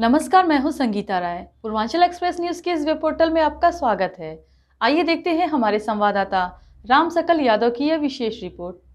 नमस्कार, मैं हूं संगीता राय। पूर्वांचल एक्सप्रेस न्यूज के इस वेब पोर्टल में आपका स्वागत है। आइए देखते हैं हमारे संवाददाता राम सकल यादव की यह विशेष रिपोर्ट।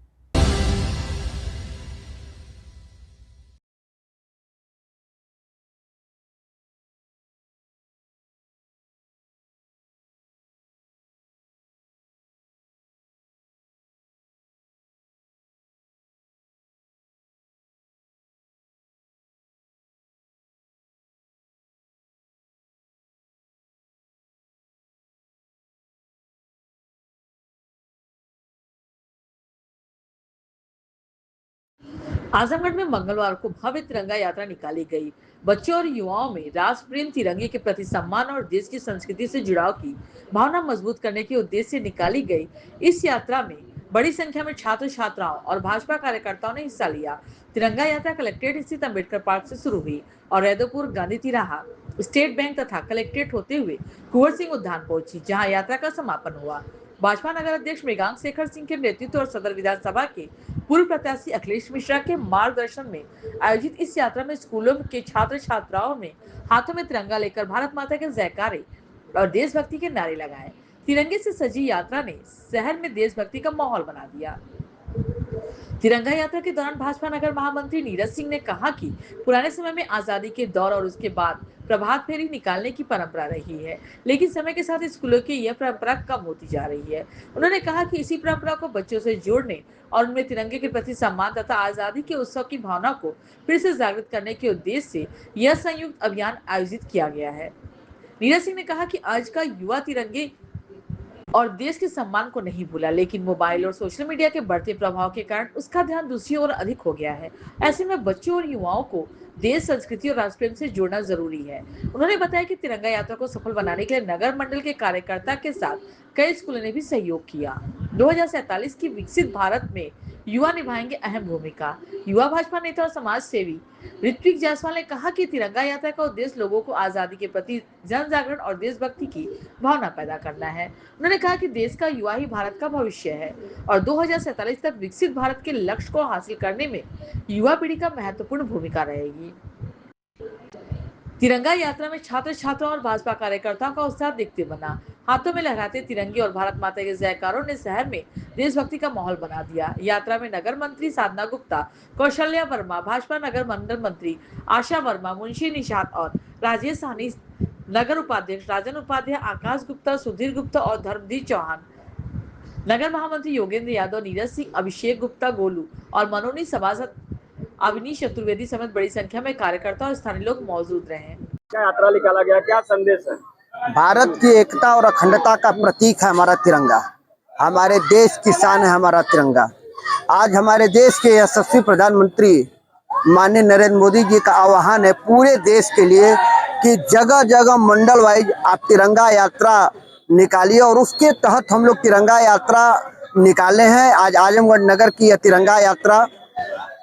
आजमगढ़ में मंगलवार को भव्य तिरंगा यात्रा निकाली गई। बच्चों और युवाओं में राष्ट्र प्रेम, तिरंगे के प्रति सम्मान और देश की संस्कृति से जुड़ाव की भावना मजबूत करने के उद्देश्य से निकाली गई। इस यात्रा में बड़ी संख्या में छात्र छात्राओं और भाजपा कार्यकर्ताओं ने हिस्सा लिया। तिरंगा यात्रा कलेक्ट्रेट स्थित अम्बेडकर पार्क से शुरू हुई और रैदोपुर, गांधी तिराहा, स्टेट बैंक तथा कलेक्ट्रेट होते हुए कुंवर सिंह उद्यान पहुंची, जहां यात्रा का समापन हुआ। भाजपा नगर अध्यक्ष मृगांक शेखर सिंह के नेतृत्व और सदर विधानसभा के पूर्व प्रत्याशी अखिलेश मिश्रा के मार्गदर्शन में आयोजित इस यात्रा में स्कूलों के छात्र छात्राओं ने हाथों में तिरंगा लेकर भारत माता के जयकारे और देशभक्ति के नारे लगाए। तिरंगे से सजी यात्रा ने शहर में देशभक्ति का माहौल बना दिया। तिरंगा यात्रा के दौरान भाजपा नगर महामंत्री नीरज सिंह ने कहा कि पुराने समय में आजादी के दौर और उसके बाद प्रभात फेरी निकालने की परंपरा रही है, लेकिन समय के साथ स्कूलों की यह परंपरा कम होती जा रही है। उन्होंने कहा कि इसी परंपरा को बच्चों से जोड़ने और उनमें तिरंगे के प्रति सम्मान तथा आजादी के उत्सव की भावना को फिर से जागृत करने के उद्देश्य से यह संयुक्त अभियान आयोजित किया गया है। नीरज सिंह ने कहा कि आज का युवा तिरंगे और देश के सम्मान को नहीं भूला, लेकिन मोबाइल और सोशल मीडिया के बढ़ते प्रभाव के कारण उसका ध्यान दूसरी ओर अधिक हो गया है। ऐसे में बच्चों और युवाओं को देश, संस्कृति और राष्ट्र प्रेम से जोड़ना जरूरी है। उन्होंने बताया कि तिरंगा यात्रा को सफल बनाने के लिए नगर मंडल के कार्यकर्ता के साथ कई स्कूलों ने भी सहयोग किया। 2047 की विकसित भारत में युवा निभाएंगे अहम भूमिका। युवा भाजपा नेता और समाज सेवी ऋत्विक जायसवाल ने कहा कि तिरंगा यात्रा का उद्देश्य लोगों को आजादी के प्रति जन जागरण और देशभक्ति की भावना पैदा करना है। उन्होंने कहा कि देश का युवा ही भारत का भविष्य है और 2047 तक विकसित भारत के लक्ष्य को हासिल करने में युवा पीढ़ी का महत्वपूर्ण भूमिका रहेगी। तिरंगा यात्रा में छात्र छात्राओं और भाजपा कार्यकर्ताओं का उत्साह दिखते बना। हाथों में लहराते तिरंगे और भारत माता के जयकारों ने शहर में देशभक्ति का माहौल बना दिया। यात्रा में नगर मंत्री साधना गुप्ता, कौशल्या वर्मा, भाजपा नगर मंडल मंत्री आशा वर्मा, मुंशी निषाद और राजेश साहनी, नगर उपाध्यक्ष राजन उपाध्याय, आकाश गुप्ता, सुधीर गुप्ता और धर्मदीप चौहान, नगर महामंत्री योगेंद्र यादव, नीरज सिंह, अभिषेक गुप्ता गोलू और मनोनीत सभासद अवनीश चतुर्वेदी समेत बड़ी संख्या में कार्यकर्ता और स्थानीय लोग मौजूद रहे। क्या यात्रा निकाला गया, क्या संदेश है? भारत की एकता और अखंडता का प्रतीक है हमारा तिरंगा। हमारे देश की शान है हमारा तिरंगा। आज हमारे देश के यशस्वी प्रधानमंत्री माननीय नरेंद्र मोदी जी का आह्वान है पूरे देश के लिए कि जगह जगह मंडल वाइज आप तिरंगा यात्रा निकालिए, और उसके तहत हम लोग तिरंगा यात्रा निकाले हैं। आज आजमगढ़ नगर की यह तिरंगा यात्रा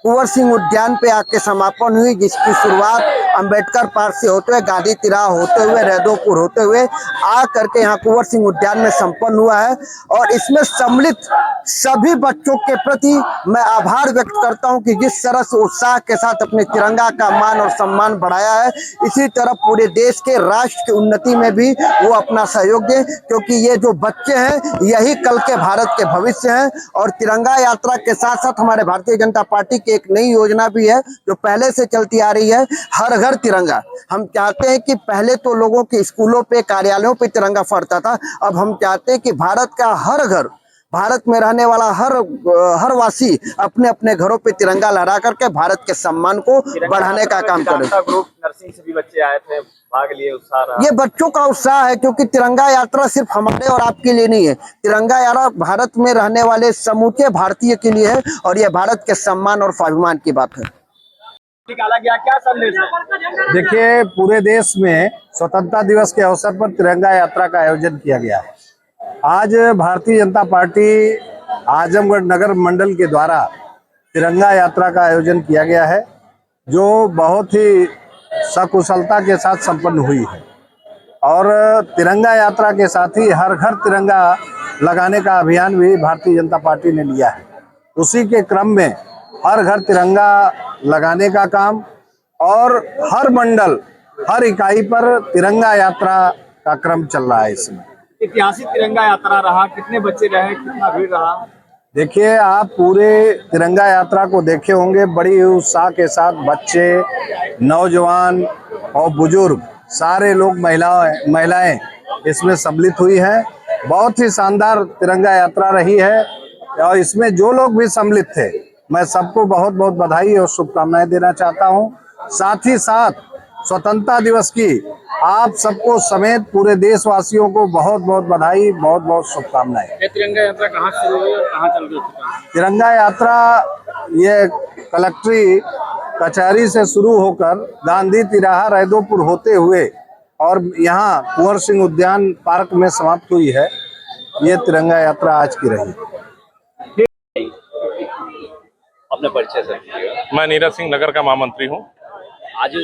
कुंवर सिंह उद्यान पे आके समापन हुई, जिसकी शुरुआत अंबेडकर पार्क से होते हुए, गांधी तिराहा होते हुए, रैदोपुर होते हुए आ करके यहाँ कुंवर सिंह उद्यान में संपन्न हुआ है। और इसमें सम्मिलित सभी बच्चों के प्रति मैं आभार व्यक्त करता हूँ कि जिस तरह से उत्साह के साथ अपने तिरंगा का मान और सम्मान बढ़ाया है, इसी तरह पूरे देश के राष्ट्र की उन्नति में भी वो अपना सहयोग दें, क्योंकि ये जो बच्चे हैं यही कल के भारत के भविष्य हैं। और तिरंगा यात्रा के साथ साथ हमारे भारतीय जनता पार्टी की एक नई योजना भी है जो पहले से चलती आ रही है, हर घर तिरंगा। हम चाहते हैं कि पहले तो लोगों के स्कूलों पे, कार्यालयों पे तिरंगा फहरता था, अब हम चाहते हैं कि भारत का हर घर, भारत में रहने वाला हर वासी अपने अपने घरों पे तिरंगा लहरा करके भारत के सम्मान को बढ़ाने का काम करे। ग्रुप नर्सिंग से भी बच्चे आए थे, भाग लिए, उत्साह रहा। ये बच्चों का उत्साह है, क्योंकि तिरंगा यात्रा सिर्फ हमारे और आपके लिए नहीं है। तिरंगा यात्रा भारत में रहने वाले समूचे भारतीय के लिए है, और ये भारत के सम्मान और स्वाभिमान की बात है। निकाला गया, क्या संदेश है? देखिए, पूरे देश में स्वतंत्रता दिवस के अवसर पर तिरंगा यात्रा का आयोजन किया गया है। आज भारतीय जनता पार्टी आजमगढ़ नगर मंडल के द्वारा तिरंगा यात्रा का आयोजन किया गया है, जो बहुत ही सकुशलता के साथ संपन्न हुई है। और तिरंगा यात्रा के साथ ही हर घर तिरंगा लगाने का अभियान भी भारतीय जनता पार्टी ने लिया है। उसी के क्रम में हर घर तिरंगा लगाने का काम और हर मंडल हर इकाई पर तिरंगा यात्रा का क्रम चल रहा है इसमें। ऐतिहासिक तिरंगा यात्रा रहा, कितने बच्चे रहे, कितना भीड़ रहा? देखिए, आप पूरे तिरंगा यात्रा को देखे होंगे, बड़ी उत्साह के साथ बच्चे, नौजवान और बुजुर्ग सारे लोग, महिलाएं इसमें सम्मिलित हुई हैं। बहुत ही शानदार तिरंगा यात्रा रही है और इसमें जो लोग भी सम्मिलित थे, मैं सबको बहुत बहुत बधाई और शुभकामनाएं देना चाहता हूं। साथ ही साथ स्वतंत्रता दिवस की आप सबको समेत पूरे देशवासियों को बहुत बहुत बधाई, बहुत बहुत शुभकामनाएं। ये तिरंगा यात्रा कहाँ से शुरू हुई और कहाँ चल रही है? तिरंगा यात्रा ये कलेक्ट्री कचहरी से शुरू होकर गांधी तिराहा रैदोपुर होते हुए और यहाँ कुंवर सिंह उद्यान पार्क में समाप्त हुई है। ये तिरंगा यात्रा आज की रही। अपने परिचय से। मैं नीरज सिंह नगर का महामंत्री हूँ। आज जो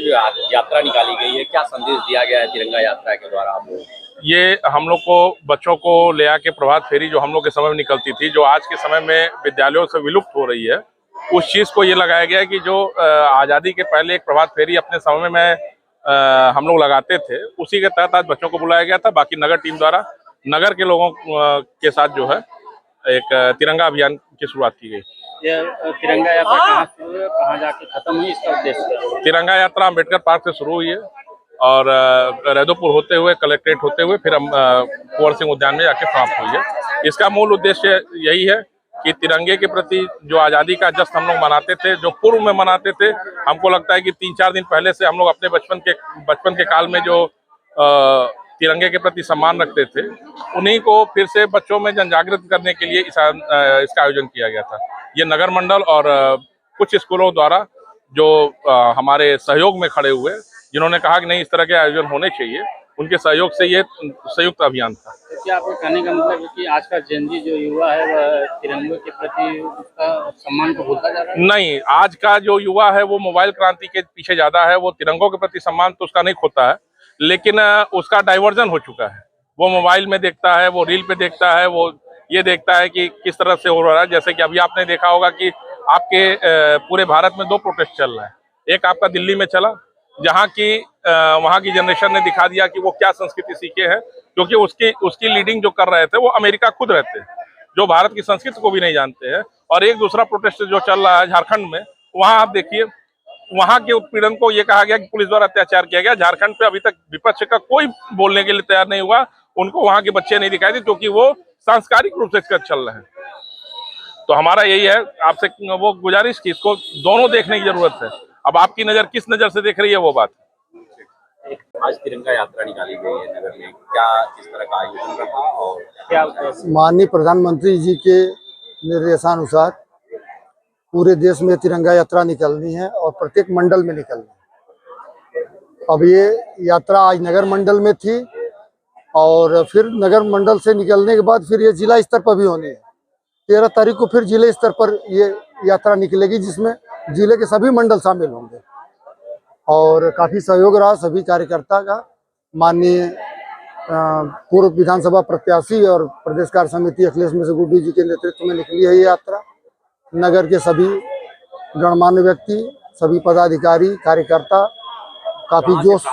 यात्रा निकाली गई है, क्या संदेश दिया गया है तिरंगा यात्रा के द्वारा आप लोग? ये हम लोग को बच्चों को ले आके प्रभात फेरी जो हम लोग के समय में निकलती थी, जो आज के समय में विद्यालयों से विलुप्त हो रही है, उस चीज़ को ये लगाया गया है कि जो आज़ादी के पहले एक प्रभात फेरी अपने समय में हम लोग लगाते थे, उसी के तहत आज बच्चों को बुलाया गया था। बाकी नगर टीम द्वारा नगर के लोगों के साथ जो है एक तिरंगा अभियान की शुरुआत की गई। ये तिरंगा यात्रा कहाँ शुरू हुई, कहाँ जाके खत्म हुई, इसका उद्देश्य क्या है? तिरंगा यात्रा अम्बेडकर पार्क से शुरू हुई है और रैदोपुर होते हुए, कलेक्ट्रेट होते हुए फिर हम कुंवर सिंह उद्यान में जाके समाप्त हुई है। इसका मूल उद्देश्य यही है कि तिरंगे के प्रति जो आज़ादी का जश्न हम लोग मनाते थे, जो पूर्व में मनाते थे, हमको लगता है कि 3-4 दिन पहले से हम लोग अपने बचपन के काल में जो तिरंगे के प्रति सम्मान रखते थे, उन्हीं को फिर से बच्चों में जनजागृत करने के लिए इसका आयोजन किया गया था। ये नगर मंडल और कुछ स्कूलों द्वारा जो हमारे सहयोग में खड़े हुए, जिन्होंने कहा कि नहीं इस तरह के आयोजन होने चाहिए, उनके सहयोग से ये संयुक्त अभियान था। क्या आपको कहने का मतलब है कि आज का जेनजी जो युवा है वह तिरंगे के प्रति उसका सम्मान को भूलता जा रहा है? नहीं, आज का जो युवा है वो मोबाइल क्रांति के पीछे ज्यादा है। वो तिरंगों के प्रति सम्मान तो उसका नहीं खोता है, लेकिन उसका डाइवर्जन हो चुका है। वो मोबाइल में देखता है, वो रील पे देखता है, वो ये देखता है कि किस तरह से हो रहा है। जैसे कि अभी आपने देखा होगा कि आपके पूरे भारत में 2 प्रोटेस्ट चल रहे हैं। एक आपका दिल्ली में चला, जहाँ की वहाँ की जनरेशन ने दिखा दिया कि वो क्या संस्कृति सीखे हैं, क्योंकि उसकी लीडिंग जो कर रहे थे वो अमेरिका खुद रहते हैं, जो भारत की संस्कृति को भी नहीं जानते हैं। और एक दूसरा प्रोटेस्ट जो चल रहा है झारखंड में, वहाँ आप देखिए, वहाँ के उत्पीड़न को ये कहा गया कि पुलिस द्वारा अत्याचार किया गया। झारखंड पे अभी तक विपक्ष का कोई बोलने के लिए तैयार नहीं हुआ। उनको वहाँ के बच्चे नहीं दिखाई दी, क्योंकि वो सांस्कृतिक रूप से चल रहे हैं। तो हमारा यही है आपसे वो गुजारिश की इसको दोनों देखने की जरूरत है। अब आपकी नजर किस नजर से देख रही है वो बात। आज तिरंगा यात्रा निकाली गई है नगर में, क्या किस तरह का आयोजन रहा और क्या माननीय प्रधानमंत्री जी के निर्देशानुसार पूरे देश में तिरंगा यात्रा निकलनी है और प्रत्येक मंडल में निकलनी है। अब ये यात्रा आज नगर मंडल में थी और फिर नगर मंडल से निकलने के बाद फिर ये जिला स्तर पर भी होनी है। 13 तारीख को फिर जिले स्तर पर ये यात्रा निकलेगी, जिसमें जिले के सभी मंडल शामिल होंगे और काफ़ी सहयोग रहा सभी कार्यकर्ता का। माननीय पूर्व विधानसभा प्रत्याशी और प्रदेश कार्य समिति अखिलेश मिश्र गुड्डू जी के नेतृत्व में निकली है ये यात्रा। नगर के सभी गणमान्य व्यक्ति, सभी पदाधिकारी, कार्यकर्ता काफ़ी जोश।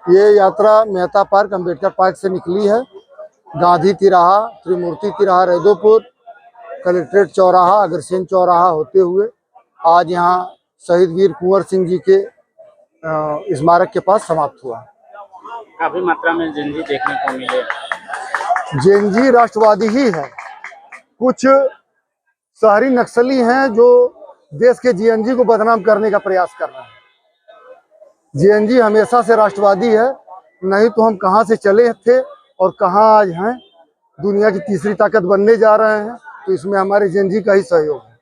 ये यात्रा मेहता पार्क, अम्बेडकर पार्क से निकली है। गांधी तिराहा, त्रिमूर्ति तिराहा रैदोपुर, कलेक्ट्रेट चौराहा, अग्रसेन चौराहा होते हुए आज यहाँ शहीद वीर कुंवर सिंह जी के स्मारक के पास समाप्त हुआ। काफी मात्रा में जेनजी देखने को मिले। जेनजी राष्ट्रवादी ही है, कुछ शहरी नक्सली हैं जो देश के जेएनजी को बदनाम करने का प्रयास कर रहे हैं। जेएनजी हमेशा से राष्ट्रवादी है, नहीं तो हम कहां से चले थे और कहां आज हैं। दुनिया की तीसरी ताकत बनने जा रहे हैं, तो इसमें हमारे जेएनजी का ही सहयोग है।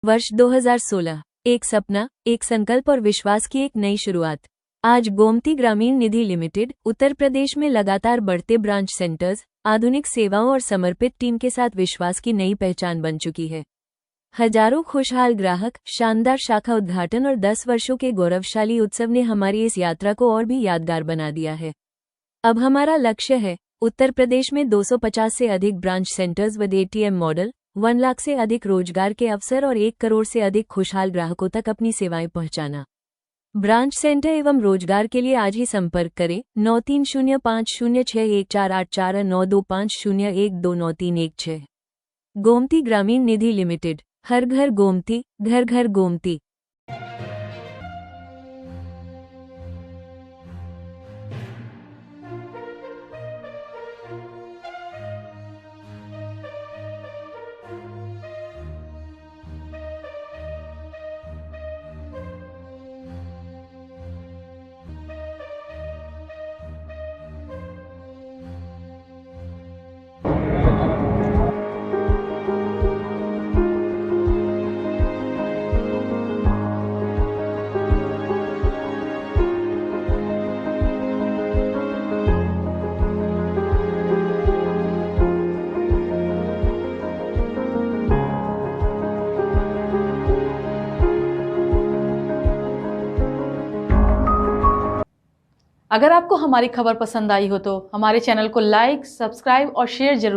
वर्ष 2016, एक सपना, एक संकल्प और विश्वास की एक नई शुरुआत। आज गोमती ग्रामीण निधि लिमिटेड उत्तर प्रदेश में लगातार बढ़ते ब्रांच सेंटर्स, आधुनिक सेवाओं और समर्पित टीम के साथ विश्वास की नई पहचान बन चुकी है। हजारों खुशहाल ग्राहक, शानदार शाखा उद्घाटन और 10 वर्षों के गौरवशाली उत्सव ने हमारी इस यात्रा को और भी यादगार बना दिया है। अब हमारा लक्ष्य है उत्तर प्रदेश में 250 से अधिक ब्रांच सेंटर्स व एटीएम मॉडल, 1 लाख से अधिक रोजगार के अवसर और 1 करोड़ से अधिक खुशहाल ग्राहकों तक अपनी सेवाएं पहुंचाना। ब्रांच सेंटर एवं रोजगार के लिए आज ही संपर्क करें 9305061484 9250129316। गोमती ग्रामीण निधि लिमिटेड, हर घर गोमती, घर घर गोमती। अगर आपको हमारी खबर पसंद आई हो तो हमारे चैनल को लाइक, सब्सक्राइब और शेयर जरूर